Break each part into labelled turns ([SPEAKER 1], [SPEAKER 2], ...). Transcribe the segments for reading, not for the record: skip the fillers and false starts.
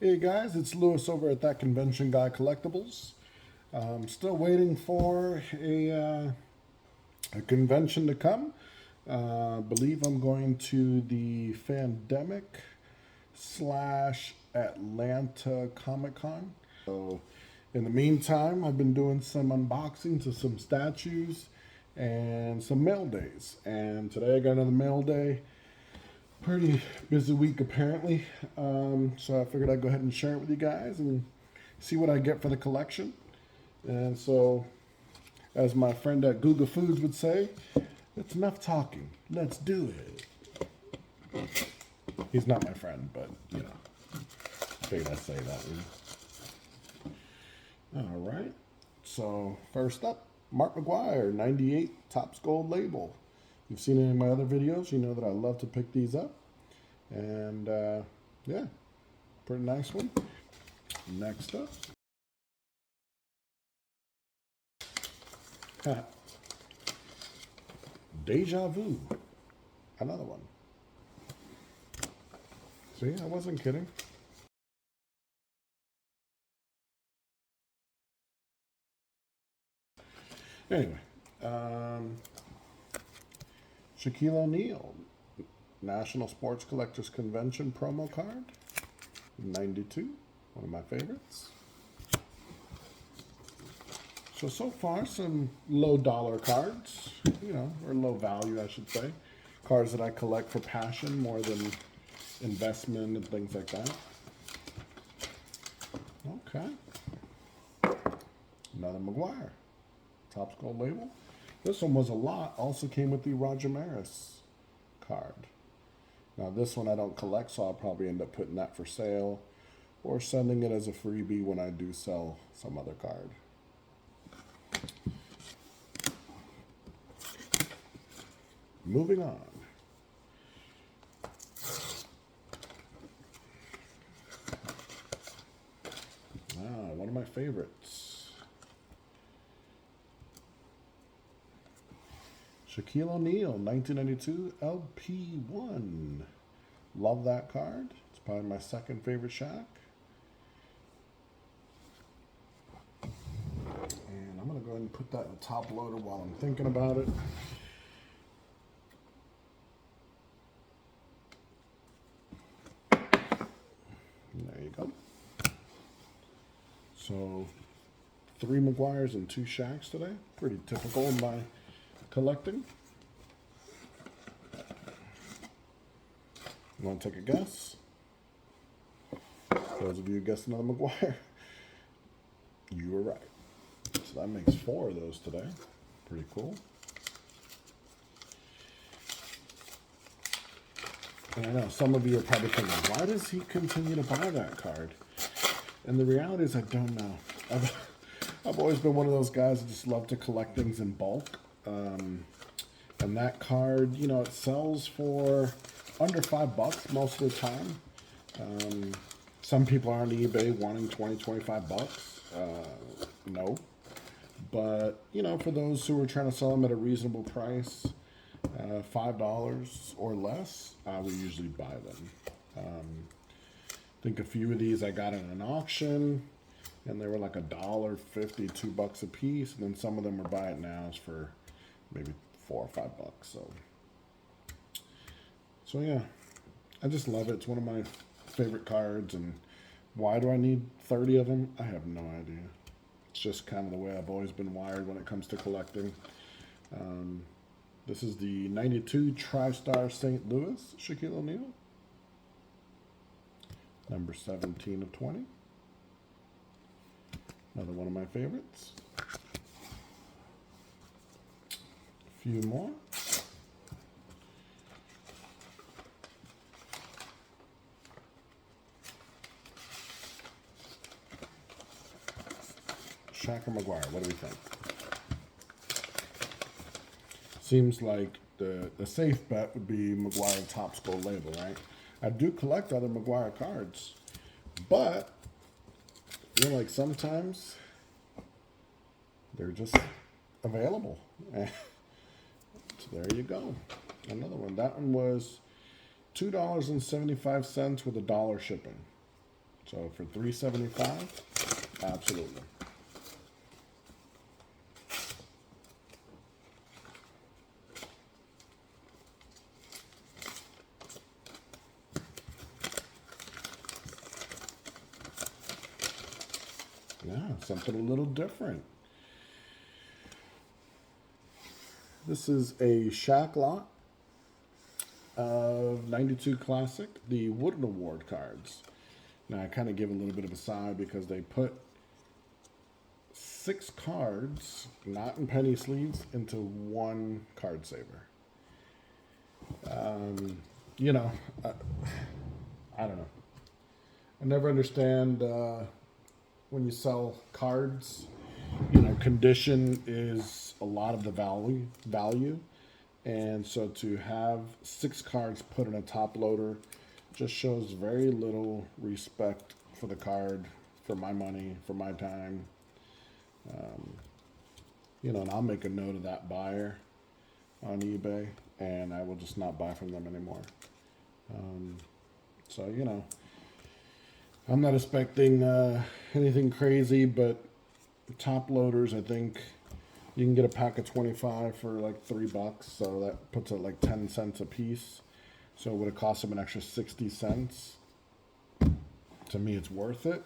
[SPEAKER 1] Hey guys, it's Lewis over at That Convention Guy Collectibles. Still waiting for a convention to come. Believe I'm going to the Fandemic / Atlanta Comic Con. So, in the meantime, I've been doing some unboxings of some statues and some mail days. And today I got another mail day. Pretty busy week apparently, so I figured I'd go ahead and share it with you guys and see what I get for the collection. And so, as my friend at Google Foods would say, it's enough talking. Let's do it. He's not my friend, but you know, figured I'd say that. All right. So first up, Mark McGwire, '98 Topps Gold label. If you've seen any of my other videos, you know that I love to pick these up. And yeah, pretty nice one. Next up, Deja Vu, another one. See, I wasn't kidding. Anyway, Shaquille O'Neal, National Sports Collectors Convention promo card, '92, one of my favorites. So far, some low dollar cards, or low value, I should say. Cards that I collect for passion more than investment and things like that. Okay. Another McGwire. Topps Gold label. This one was a lot. Also came with the Roger Maris card. Now this one I don't collect, so I'll probably end up putting that for sale or sending it as a freebie when I do sell some other card. Moving on. One of my favorites. Shaquille O'Neal, 1992 LP1. Love that card. It's probably my second favorite Shaq. And I'm going to go ahead and put that in the top loader while I'm thinking about it. There you go. So, 3 McGwires and 2 Shaqs today. Pretty typical in my collecting. You want to take a guess? Those of you guessing another McGwire, you were right. So that makes 4 of those today. Pretty cool. And I know some of you are probably thinking, why does he continue to buy that card? And the reality is I don't know. I've always been one of those guys that just love to collect things in bulk. And that card, it sells for under $5 most of the time. Some people are on eBay wanting 20, 25 bucks. No. But, for those who are trying to sell them at a reasonable price, $5 or less, I would usually buy them. I think a few of these I got in an auction, and they were like $1.50, $2 a piece, and then some of them are buy it nows for maybe $4 or $5. So yeah, I just love it. It's one of my favorite cards, and why do I need 30 of them? I have no idea. It's just kind of the way I've always been wired when it comes to collecting. This is the '92 TriStar St. Louis Shaquille O'Neal. Number 17 of 20. Another one of my favorites. A few more. Shaq and McGwire, what do we think? Seems like the safe bet would be McGwire Topps Gold label, right? I do collect other McGwire cards, but I feel like sometimes they're just available. So there you go. Another one. That one was $2.75 with $1 shipping. So for $3.75, absolutely. Yeah, something a little different. This is a Shaq lot of 92 Classic, the Wooden Award cards. Now I kind of give a little bit of a sigh because they put 6 cards, not in penny sleeves, into one card saver. You know, I don't know. I never understand when you sell cards. You know, condition is a lot of the value. And so to have 6 cards put in a top loader just shows very little respect for the card, for my money, for my time. You know, and I'll make a note of that buyer on eBay, and I will just not buy from them anymore. So, you know, I'm not expecting anything crazy, but top loaders, I think you can get a pack of 25 for like $3, so that puts it like 10 cents a piece. So it would have cost them an extra 60 cents. To me, it's worth it,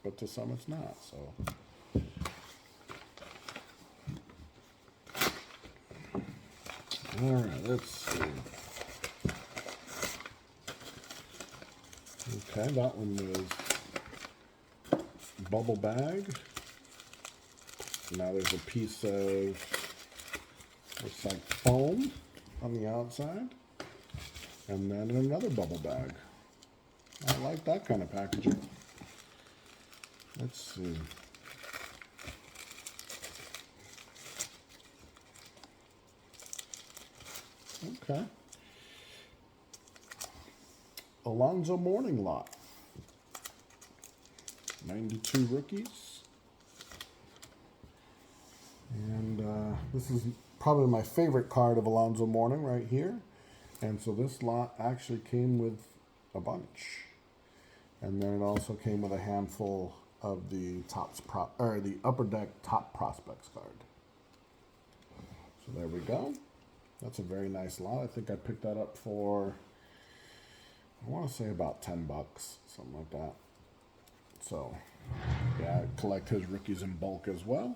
[SPEAKER 1] but to some, it's not. So, all right, let's see. Okay, that one was bubble bag. Now there's a piece of, looks like foam on the outside. And then another bubble bag. I like that kind of packaging. Let's see. Okay. Alonzo Mourning lot. 92 rookies. And this is probably my favorite card of Alonzo Mourning right here. And so this lot actually came with a bunch. And then it also came with a handful of the the Upper Deck Top Prospects card. So there we go. That's a very nice lot. I think I picked that up for, I want to say about $10, something like that. So yeah, I collect his rookies in bulk as well.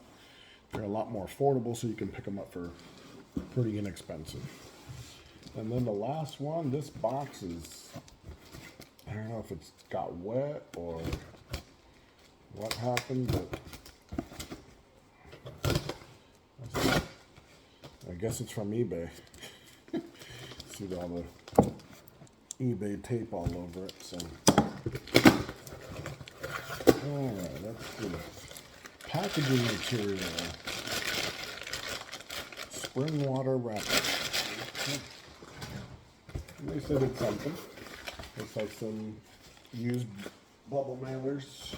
[SPEAKER 1] They're a lot more affordable, so you can pick them up for pretty inexpensive. And then the last one, this box is, I don't know if it's got wet or what happened, but I guess it's from eBay. See all the eBay tape all over it. So, all right, let's do packaging material. Spring water wrapper. They said it's something. Looks like some used bubble mailers.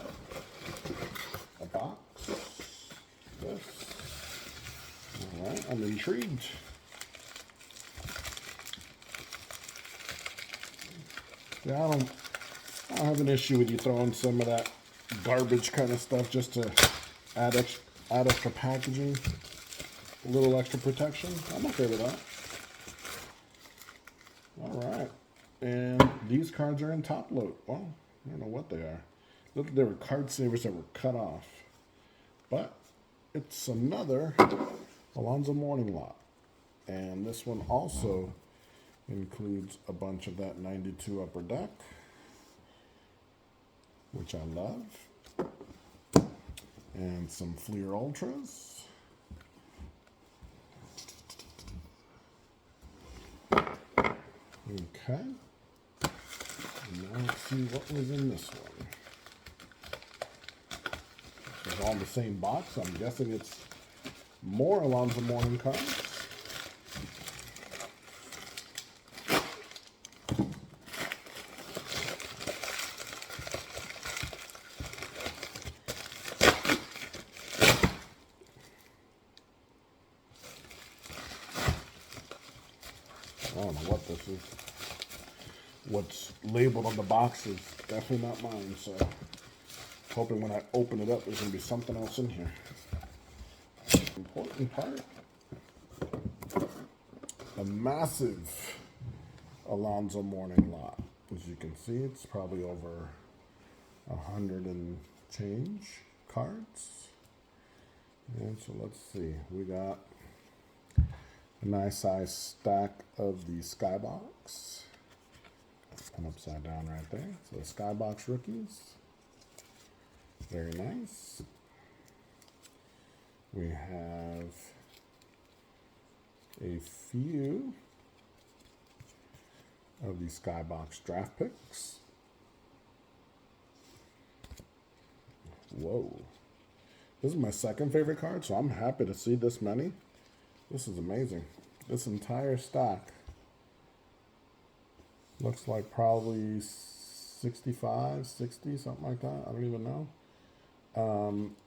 [SPEAKER 1] A box. This. Alright, I'm intrigued. Yeah, I don't have an issue with you throwing some of that garbage kind of stuff just to add extra packaging, a little extra protection. I'm okay with that. All right, and these cards are in top load. Well, I don't know what they are. Look, there were card savers that were cut off, but it's another Alonzo Mourning lot, and this one also includes a bunch of that 92 Upper Deck, which I love, and some Fleer Ultras. Okay. Now let's see what was in this one. It's all in the same box. I'm guessing it's more Alonzo Mourning cards. I don't know what this is. what's labeled on the box is definitely not mine. So hoping when I open it up, there's going to be something else in here. Important part, a massive Alonzo Mourning lot. As you can see, it's probably over 100 and change cards. And so let's see, we got a nice size stack of the Skybox. And upside down right there. So the Skybox rookies. Very nice. We have a few of the Skybox draft picks. Whoa. This is my second favorite card, so I'm happy to see this many. This is amazing. This entire stack looks like probably 65, 60, something like that. I don't even know.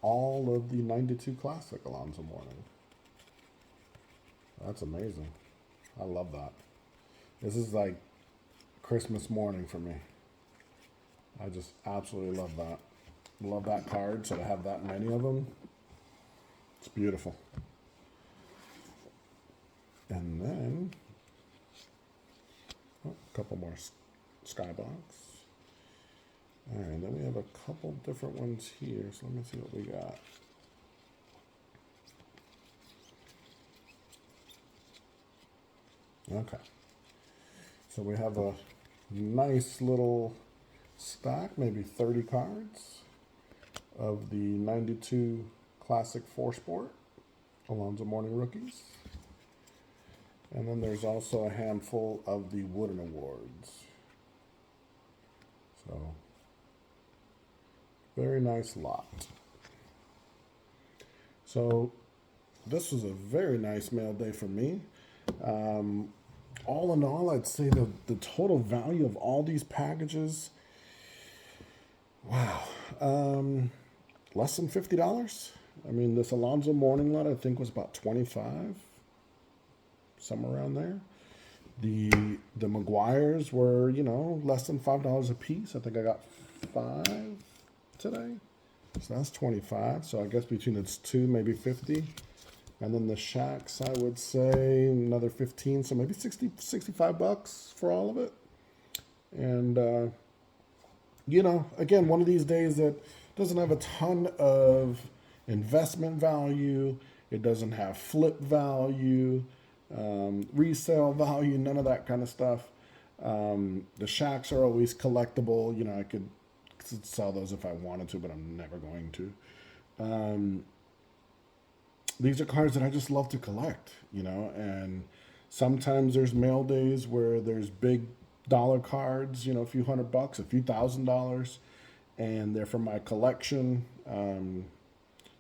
[SPEAKER 1] All of the 92 Classic Alonzo Mourning. That's amazing. I love that. This is like Christmas morning for me. I just absolutely love that. Love that card, so to have that many of them, it's beautiful. And then, a couple more Skybox. All right, then we have a couple different ones here, so let me see what we got. Okay. So we have a nice little stack, maybe 30 cards of the 92 Classic 4-Sport Alonzo Mourning rookies. And then there's also a handful of the Wooden Awards. So, very nice lot. So, this was a very nice mail day for me. All in all, I'd say the total value of all these packages, wow, less than $50. I mean, this Alonzo Mourning lot, I think, was about $25, somewhere around there. The McGwires were, you know, less than $5 a piece. I think I got 5 today. So that's 25. So I guess between its two, maybe 50. And then the Shaqs, I would say another 15. So maybe 60, 65 bucks for all of it. And, you know, again, one of these days that doesn't have a ton of investment value. It doesn't have flip value, resale value, none of that kind of stuff. The Shaqs are always collectible. You know, I could sell those if I wanted to, but I'm never going to. These are cards that I just love to collect, you know, and sometimes there's mail days where there's big dollar cards, you know, a few $100, a few $1,000, and they're from my collection.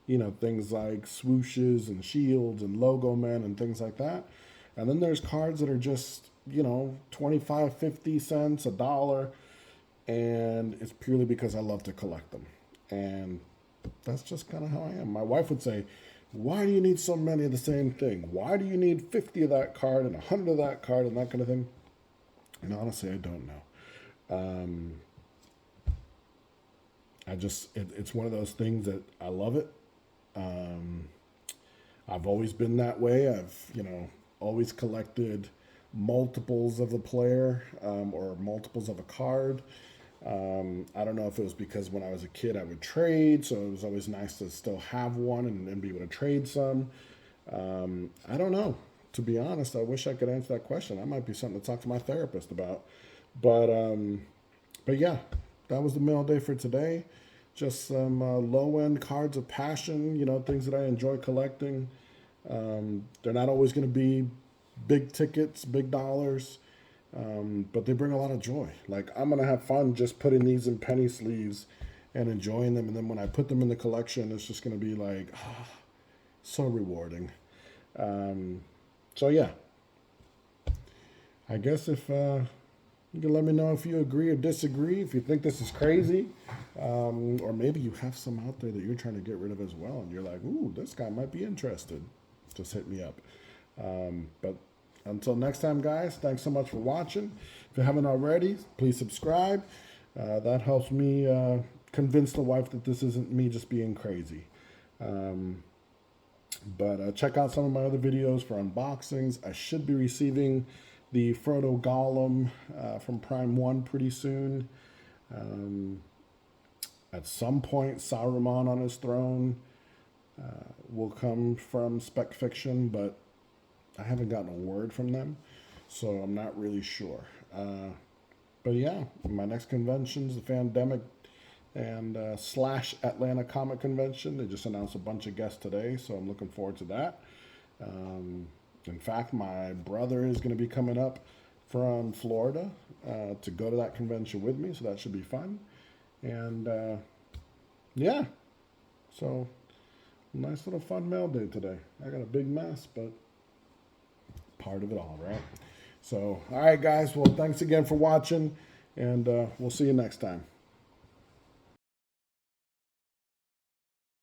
[SPEAKER 1] You know, things like swooshes and shields and logo men and things like that. And then there's cards that are just, you know, 25, 50 cents, $1, and it's purely because I love to collect them. And that's just kind of how I am. My wife would say, why do you need so many of the same thing? Why do you need 50 of that card and 100 of that card and that kind of thing? And honestly, I don't know. It's one of those things that I love it. I've always been that way. I've, you know, always collected multiples of the player, or multiples of a card. I don't know if it was because when I was a kid I would trade, so it was always nice to still have one and be able to trade some. I don't know. To be honest, I wish I could answer that question. That might be something to talk to my therapist about. But yeah, that was the mail day for today. Just some low-end cards of passion, you know, things that I enjoy collecting. They're not always going to be big tickets, big dollars, but they bring a lot of joy. Like, I'm going to have fun just putting these in penny sleeves and enjoying them. And then when I put them in the collection, it's just going to be like, so rewarding. So, yeah. I guess if you can let me know if you agree or disagree, if you think this is crazy, or maybe you have some out there that you're trying to get rid of as well, and you're like, ooh, this guy might be interested. Just hit me up. But Until next time, guys, thanks so much for watching. If you haven't already, please subscribe. That helps me convince the wife that this isn't me just being crazy. But check out some of my other videos for unboxings. I should be receiving the Frodo Golem from Prime 1 pretty soon. At some point, Saruman on his throne will come from Spec Fiction, but I haven't gotten a word from them, so I'm not really sure. But yeah, my next convention's the Fandemic and / Atlanta Comic Convention. They just announced a bunch of guests today, so I'm looking forward to that. In fact, my brother is going to be coming up from Florida to go to that convention with me, so that should be fun. And yeah, so nice little fun mail day today. I got a big mess, but part of it all, right? So, all right, guys. Well, thanks again for watching, and we'll see you next time.